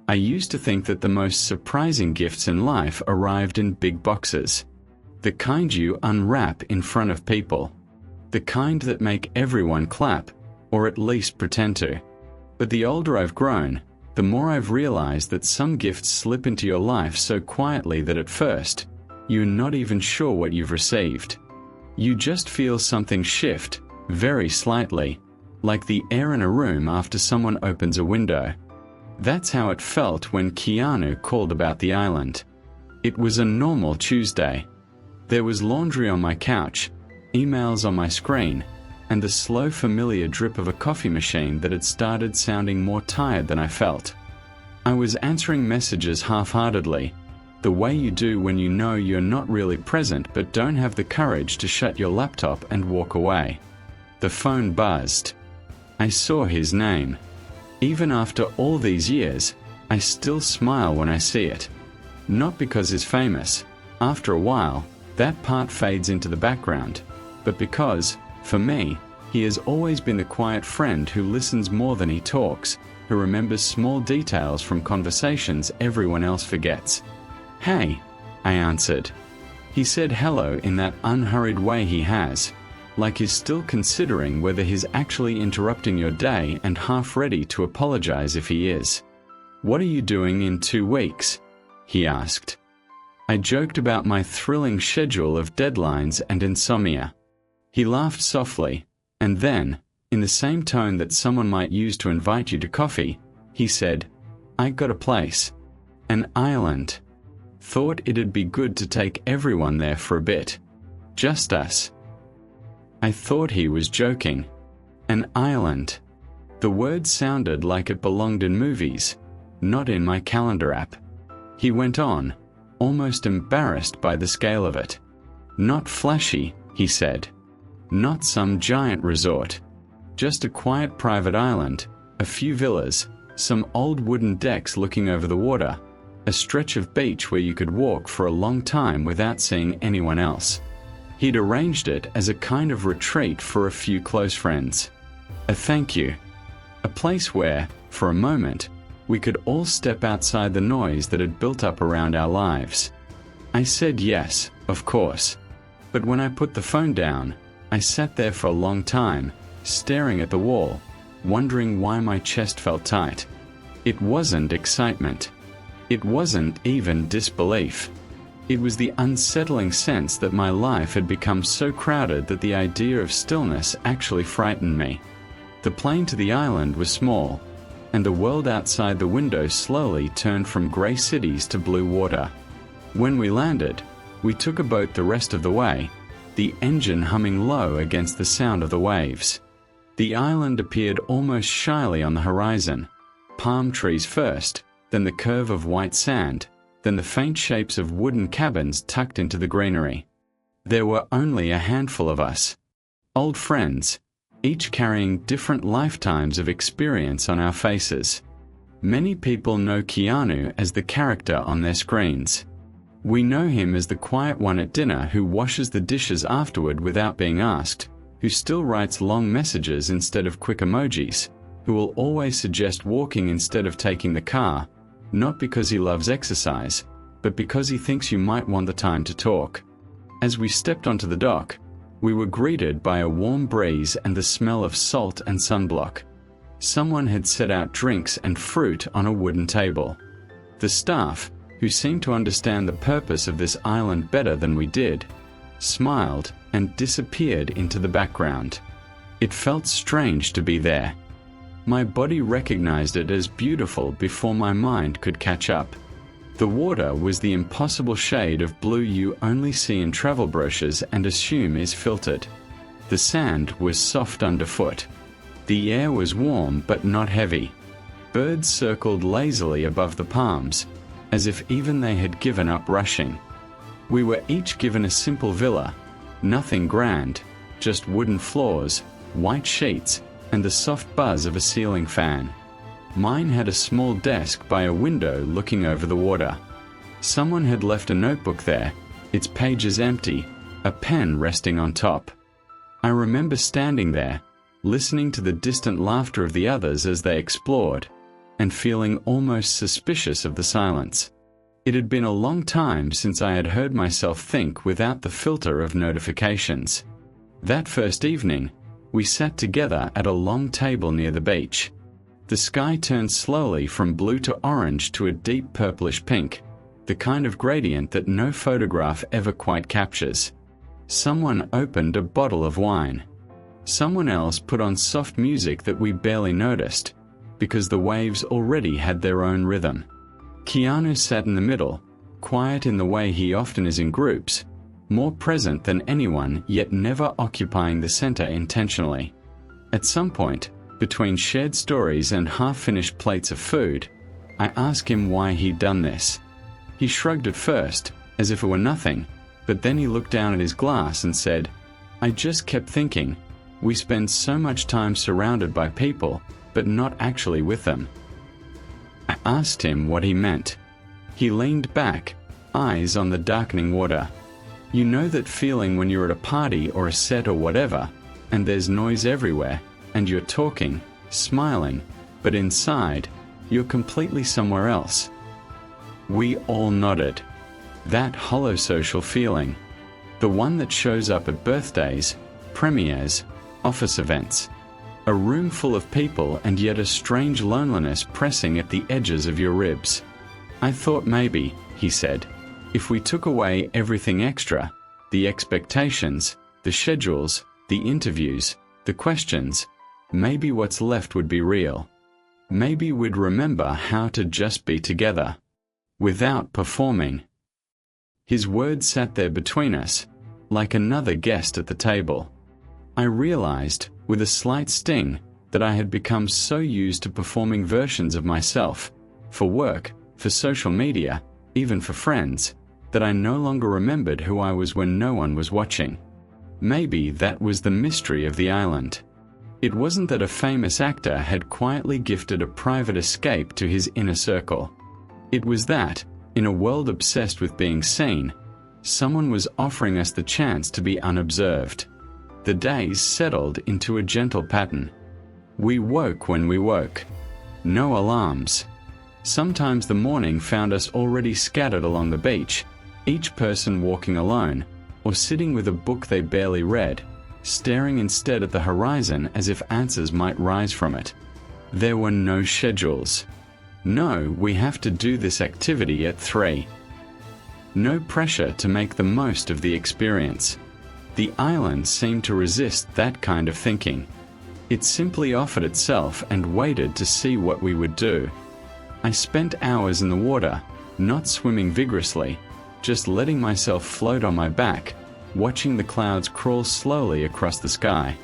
I used to think that the most surprising gifts in life arrived in big boxes. The kind you unwrap in front of people. The kind that make everyone clap, or at least pretend to. But the older I've grown, the more I've realized that some gifts slip into your life so quietly that at first, you're not even sure what you've received. You just feel something shift, very slightly, like the air in a room after someone opens a window. That's how it felt when Keanu called about the island. It was a normal Tuesday. There was laundry on my couch, emails on my screen, and the slow familiar drip of a coffee machine that had started sounding more tired than I felt. I was answering messages half-heartedly, the way you do when you know you're not really present but don't have the courage to shut your laptop and walk away. The phone buzzed. I saw his name. Even after all these years, I still smile when I see it. Not because he's famous. After a while, that part fades into the background, but because, for me, he has always been the quiet friend who listens more than he talks, who remembers small details from conversations everyone else forgets. "Hey," I answered. He said hello in that unhurried way he has, like he's still considering whether he's actually interrupting your day and half ready to apologize if he is. "What are you doing in 2 weeks?" he asked. I joked about my thrilling schedule of deadlines and insomnia. He laughed softly, and then, in the same tone that someone might use to invite you to coffee, he said, "I got a place. An island. Thought it'd be good to take everyone there for a bit. Just us." I thought he was joking. An island. The word sounded like it belonged in movies, not in my calendar app. He went on, almost embarrassed by the scale of it. "Not flashy," he said. "Not some giant resort. Just a quiet private island, a few villas, some old wooden decks looking over the water, a stretch of beach where you could walk for a long time without seeing anyone else." He'd arranged it as a kind of retreat for a few close friends. A thank you. A place where, for a moment, we could all step outside the noise that had built up around our lives. I said yes, of course. But when I put the phone down, I sat there for a long time, staring at the wall, wondering why my chest felt tight. It wasn't excitement. It wasn't even disbelief. It was the unsettling sense that my life had become so crowded that the idea of stillness actually frightened me. The plane to the island was small, and the world outside the window slowly turned from grey cities to blue water. When we landed, we took a boat the rest of the way, the engine humming low against the sound of the waves. The island appeared almost shyly on the horizon. Palm trees first, then the curve of white sand, then the faint shapes of wooden cabins tucked into the greenery. There were only a handful of us. Old friends, each carrying different lifetimes of experience on our faces. Many people know Keanu as the character on their screens. We know him as the quiet one at dinner who washes the dishes afterward without being asked, who still writes long messages instead of quick emojis, who will always suggest walking instead of taking the car, not because he loves exercise, but because he thinks you might want the time to talk. As we stepped onto the dock, we were greeted by a warm breeze and the smell of salt and sunblock. Someone had set out drinks and fruit on a wooden table. The staff, who seemed to understand the purpose of this island better than we did, smiled and disappeared into the background. It felt strange to be there. My body recognized it as beautiful before my mind could catch up. The water was the impossible shade of blue you only see in travel brochures and assume is filtered. The sand was soft underfoot. The air was warm but not heavy. Birds circled lazily above the palms, as if even they had given up rushing. We were each given a simple villa, nothing grand, just wooden floors, white sheets, and the soft buzz of a ceiling fan. Mine had a small desk by a window looking over the water. Someone had left a notebook there, its pages empty, a pen resting on top. I remember standing there, listening to the distant laughter of the others as they explored. and feeling almost suspicious of the silence. It had been a long time since I had heard myself think without the filter of notifications. That first evening, we sat together at a long table near the beach. The sky turned slowly from blue to orange to a deep purplish pink, the kind of gradient that no photograph ever quite captures. Someone opened a bottle of wine. Someone else put on soft music that we barely noticed, because the waves already had their own rhythm. Keanu sat in the middle, quiet in the way he often is in groups, more present than anyone yet never occupying the center intentionally. At some point, between shared stories and half-finished plates of food, I asked him why he'd done this. He shrugged at first, as if it were nothing, but then he looked down at his glass and said, "I just kept thinking, we spend so much time surrounded by people, but not actually with them." I asked him what he meant. He leaned back, eyes on the darkening water. You know that feeling when you're at a party or a set or whatever, and there's noise everywhere, and you're talking, smiling, but inside, you're completely somewhere else. We all nodded. That hollow social feeling, the one that shows up at birthdays, premieres, office events, a room full of people and yet a strange loneliness pressing at the edges of your ribs. I thought maybe, he said, if we took away everything extra, the expectations, the schedules, the interviews, the questions, maybe what's left would be real. Maybe we'd remember how to just be together, without performing. His words sat there between us, like another guest at the table. I realized, with a slight sting, that I had become so used to performing versions of myself, for work, for social media, even for friends, that I no longer remembered who I was when no one was watching. Maybe that was the mystery of the island. It wasn't that a famous actor had quietly gifted a private escape to his inner circle. It was that, in a world obsessed with being seen, someone was offering us the chance to be unobserved. The days settled into a gentle pattern. We woke when we woke. No alarms. Sometimes the morning found us already scattered along the beach, each person walking alone, or sitting with a book they barely read, staring instead at the horizon as if answers might rise from it. There were no schedules. No, we have to do this activity at 3. No pressure to make the most of the experience. The island seemed to resist that kind of thinking. It simply offered itself and waited to see what we would do. I spent hours in the water, not swimming vigorously, just letting myself float on my back, watching the clouds crawl slowly across the sky.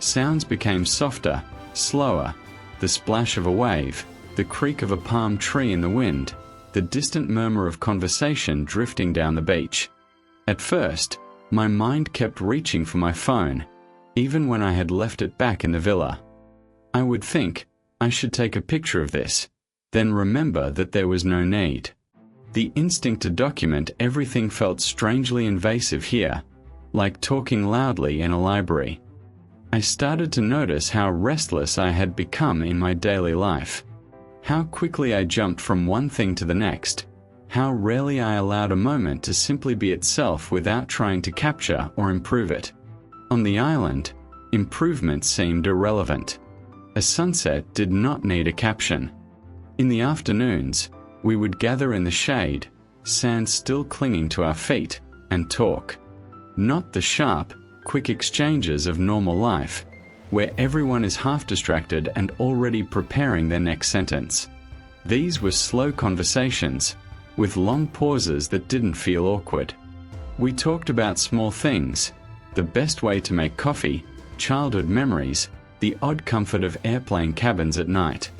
Sounds became softer, slower, the splash of a wave, the creak of a palm tree in the wind, the distant murmur of conversation drifting down the beach. At first, my mind kept reaching for my phone, even when I had left it back in the villa. I would think, I should take a picture of this, then remember that there was no need. The instinct to document everything felt strangely invasive here, like talking loudly in a library. I started to notice how restless I had become in my daily life, how quickly I jumped from one thing to the next, how rarely I allowed a moment to simply be itself without trying to capture or improve it. On the island, improvement seemed irrelevant. A sunset did not need a caption. In the afternoons, we would gather in the shade, sand still clinging to our feet, and talk. Not the sharp, quick exchanges of normal life, where everyone is half distracted and already preparing their next sentence. These were slow conversations, with long pauses that didn't feel awkward. We talked about small things, the best way to make coffee, childhood memories, the odd comfort of airplane cabins at night.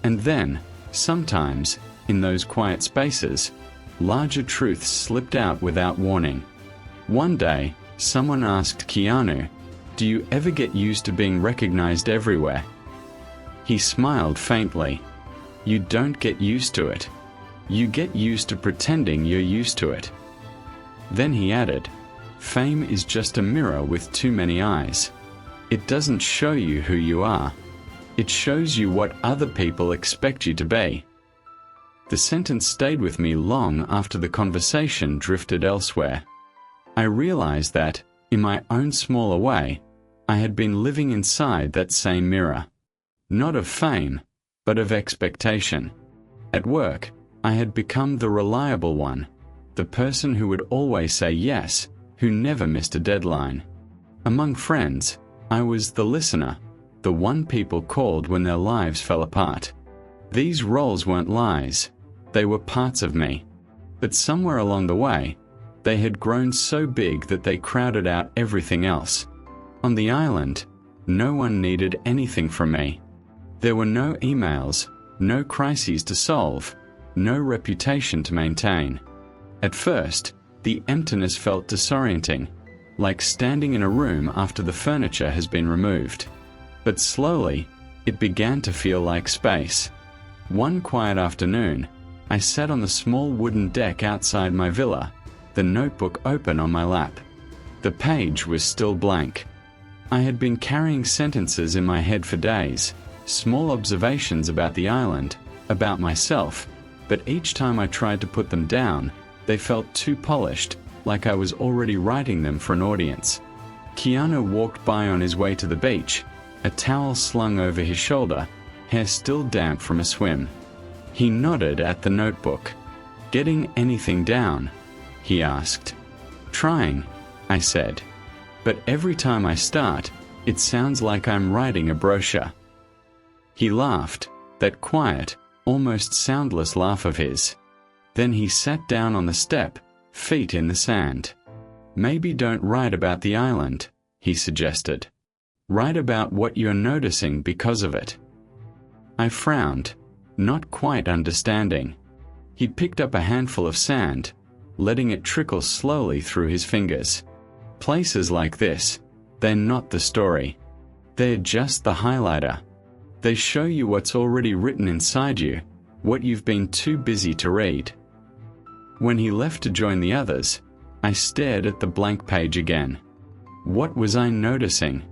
And then, sometimes, in those quiet spaces, larger truths slipped out without warning. One day, someone asked Keanu, "Do you ever get used to being recognized everywhere?" He smiled faintly. You don't get used to it. You get used to pretending you're used to it. Then he added, "Fame is just a mirror with too many eyes. It doesn't show you who you are. It shows you what other people expect you to be. The sentence stayed with me long after the conversation drifted elsewhere. I realized that, in my own smaller way, I had been living inside that same mirror. Not of fame, but of expectation. At work, I had become the reliable one, the person who would always say yes, who never missed a deadline. Among friends, I was the listener, the one people called when their lives fell apart. These roles weren't lies, they were parts of me. But somewhere along the way, they had grown so big that they crowded out everything else. On the island, no one needed anything from me. There were no emails, no crises to solve, no reputation to maintain. At first, the emptiness felt disorienting, like standing in a room after the furniture has been removed. But slowly, it began to feel like space. One quiet afternoon, I sat on the small wooden deck outside my villa, the notebook open on my lap. The page was still blank. I had been carrying sentences in my head for days, small observations about the island, about myself, but each time I tried to put them down, they felt too polished, like I was already writing them for an audience. Keanu walked by on his way to the beach, a towel slung over his shoulder, hair still damp from a swim. He nodded at the notebook. "Getting anything down?" he asked. "Trying," I said. "But every time I start, it sounds like I'm writing a brochure." He laughed, that quiet, almost soundless laugh of his. Then he sat down on the step, feet in the sand. "Maybe don't write about the island," he suggested. "Write about what you're noticing because of it." I frowned, not quite understanding. He picked up a handful of sand, letting it trickle slowly through his fingers. "Places like this, they're not the story. They're just the highlighter. They show you what's already written inside you, what you've been too busy to read." When he left to join the others, I stared at the blank page again. What was I noticing?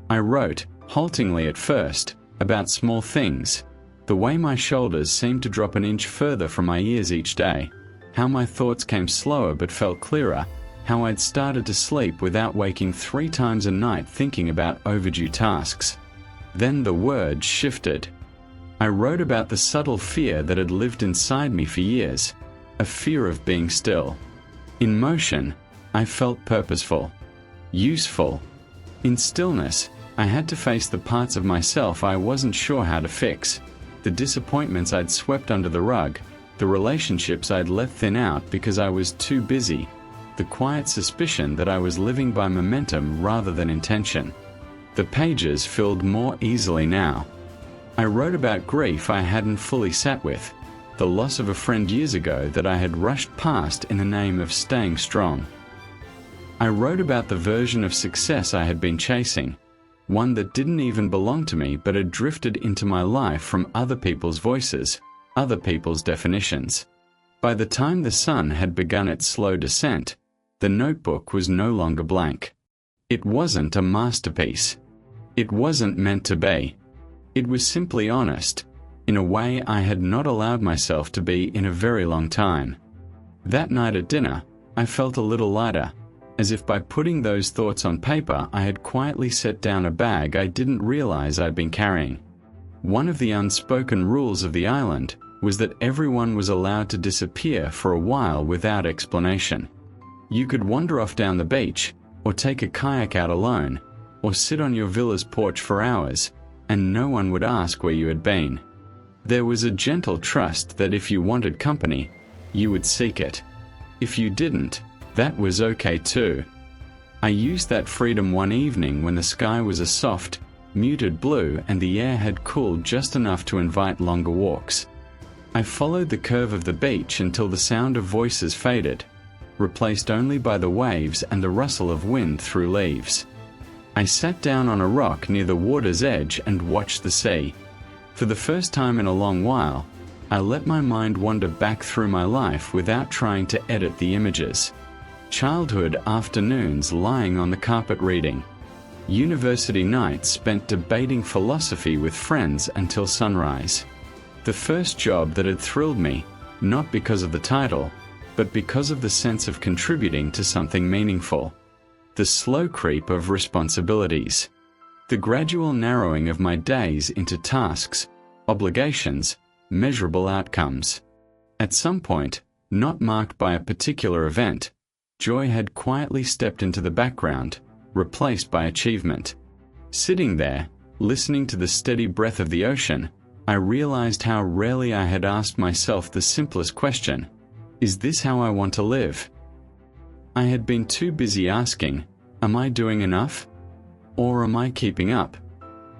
I wrote, haltingly at first, about small things, the way my shoulders seemed to drop an inch further from my ears each day, how my thoughts came slower but felt clearer, how I'd started to sleep without waking 3 times a night thinking about overdue tasks. Then the words shifted. I wrote about the subtle fear that had lived inside me for years, a fear of being still. In motion, I felt purposeful, useful. In stillness, I had to face the parts of myself I wasn't sure how to fix, the disappointments I'd swept under the rug, the relationships I'd let thin out because I was too busy, the quiet suspicion that I was living by momentum rather than intention. The pages filled more easily now. I wrote about grief I hadn't fully sat with, the loss of a friend years ago that I had rushed past in the name of staying strong. I wrote about the version of success I had been chasing, one that didn't even belong to me but had drifted into my life from other people's voices, other people's definitions. By the time the sun had begun its slow descent, the notebook was no longer blank. It wasn't a masterpiece. It wasn't meant to be. It was simply honest, in a way I had not allowed myself to be in a very long time. That night at dinner, I felt a little lighter, as if by putting those thoughts on paper I had quietly set down a bag I didn't realize I'd been carrying. One of the unspoken rules of the island was that everyone was allowed to disappear for a while without explanation. You could wander off down the beach, or take a kayak out alone, or sit on your villa's porch for hours, and no one would ask where you had been. There was a gentle trust that if you wanted company, you would seek it. If you didn't, that was okay too. I used that freedom one evening when the sky was a soft, muted blue and the air had cooled just enough to invite longer walks. I followed the curve of the beach until the sound of voices faded, replaced only by the waves and the rustle of wind through leaves. I sat down on a rock near the water's edge and watched the sea. For the first time in a long while, I let my mind wander back through my life without trying to edit the images. Childhood afternoons lying on the carpet reading. University nights spent debating philosophy with friends until sunrise. The first job that had thrilled me, not because of the title, but because of the sense of contributing to something meaningful. The slow creep of responsibilities. The gradual narrowing of my days into tasks, obligations, measurable outcomes. At some point, not marked by a particular event, joy had quietly stepped into the background, replaced by achievement. Sitting there, listening to the steady breath of the ocean, I realized how rarely I had asked myself the simplest question: is this how I want to live? I had been too busy asking, am I doing enough? Or am I keeping up?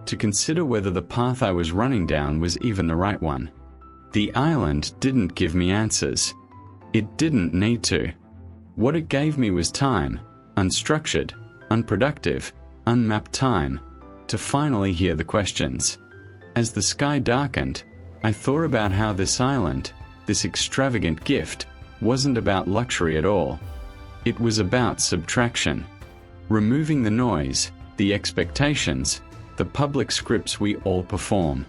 To consider whether the path I was running down was even the right one. The island didn't give me answers. It didn't need to. What it gave me was time, unstructured, unproductive, unmapped time, to finally hear the questions. As the sky darkened, I thought about how this island, this extravagant gift, wasn't about luxury at all. It was about subtraction. Removing the noise, the expectations, the public scripts we all perform.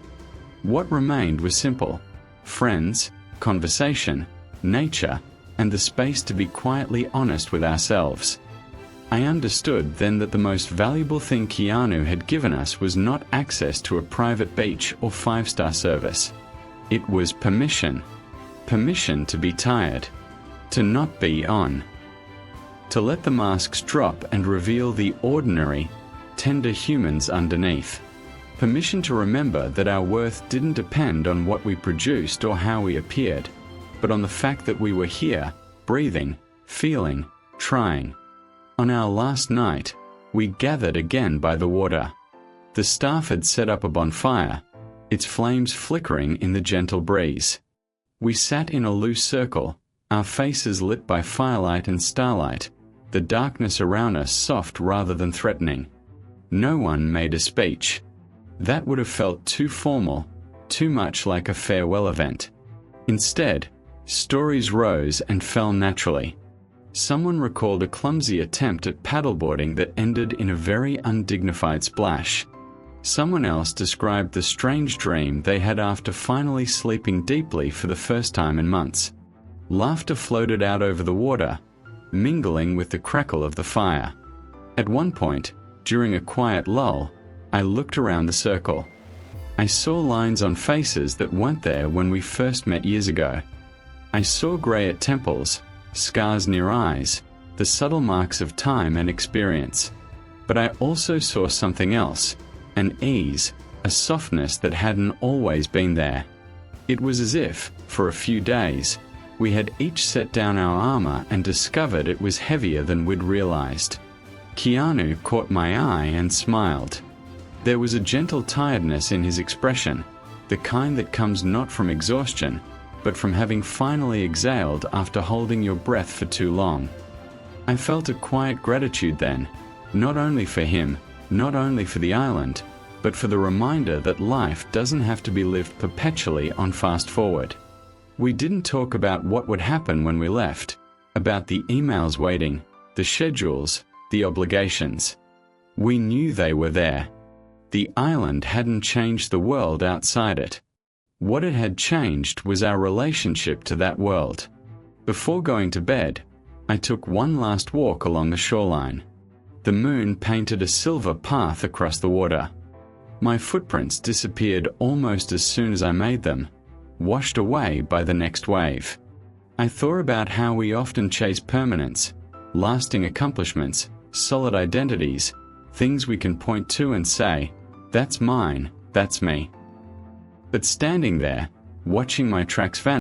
What remained was simple: friends, conversation, nature, and the space to be quietly honest with ourselves. I understood then that the most valuable thing Keanu had given us was not access to a private beach or 5-star service. It was permission. Permission to be tired. To not be on. To let the masks drop and reveal the ordinary, tender humans underneath. Permission to remember that our worth didn't depend on what we produced or how we appeared, but on the fact that we were here, breathing, feeling, trying. On our last night, we gathered again by the water. The staff had set up a bonfire, its flames flickering in the gentle breeze. We sat in a loose circle, our faces lit by firelight and starlight, the darkness around us soft rather than threatening. No one made a speech. That would have felt too formal, too much like a farewell event. Instead, stories rose and fell naturally. Someone recalled a clumsy attempt at paddleboarding that ended in a very undignified splash. Someone else described the strange dream they had after finally sleeping deeply for the first time in months. Laughter floated out over the water, mingling with the crackle of the fire. At one point, during a quiet lull, I looked around the circle. I saw lines on faces that weren't there when we first met years ago. I saw grey at temples, scars near eyes, the subtle marks of time and experience. But I also saw something else, an ease, a softness that hadn't always been there. It was as if, for a few days, we had each set down our armor and discovered it was heavier than we'd realized. Keanu caught my eye and smiled. There was a gentle tiredness in his expression, the kind that comes not from exhaustion, but from having finally exhaled after holding your breath for too long. I felt a quiet gratitude then, not only for him, not only for the island, but for the reminder that life doesn't have to be lived perpetually on fast forward. We didn't talk about what would happen when we left, about the emails waiting, the schedules, the obligations. We knew they were there. The island hadn't changed the world outside it. What it had changed was our relationship to that world. Before going to bed, I took one last walk along the shoreline. The moon painted a silver path across the water. My footprints disappeared almost as soon as I made them, washed away by the next wave. I thought about how we often chase permanence, lasting accomplishments, solid identities, things we can point to and say, that's mine, that's me. But standing there, watching my tracks vanish,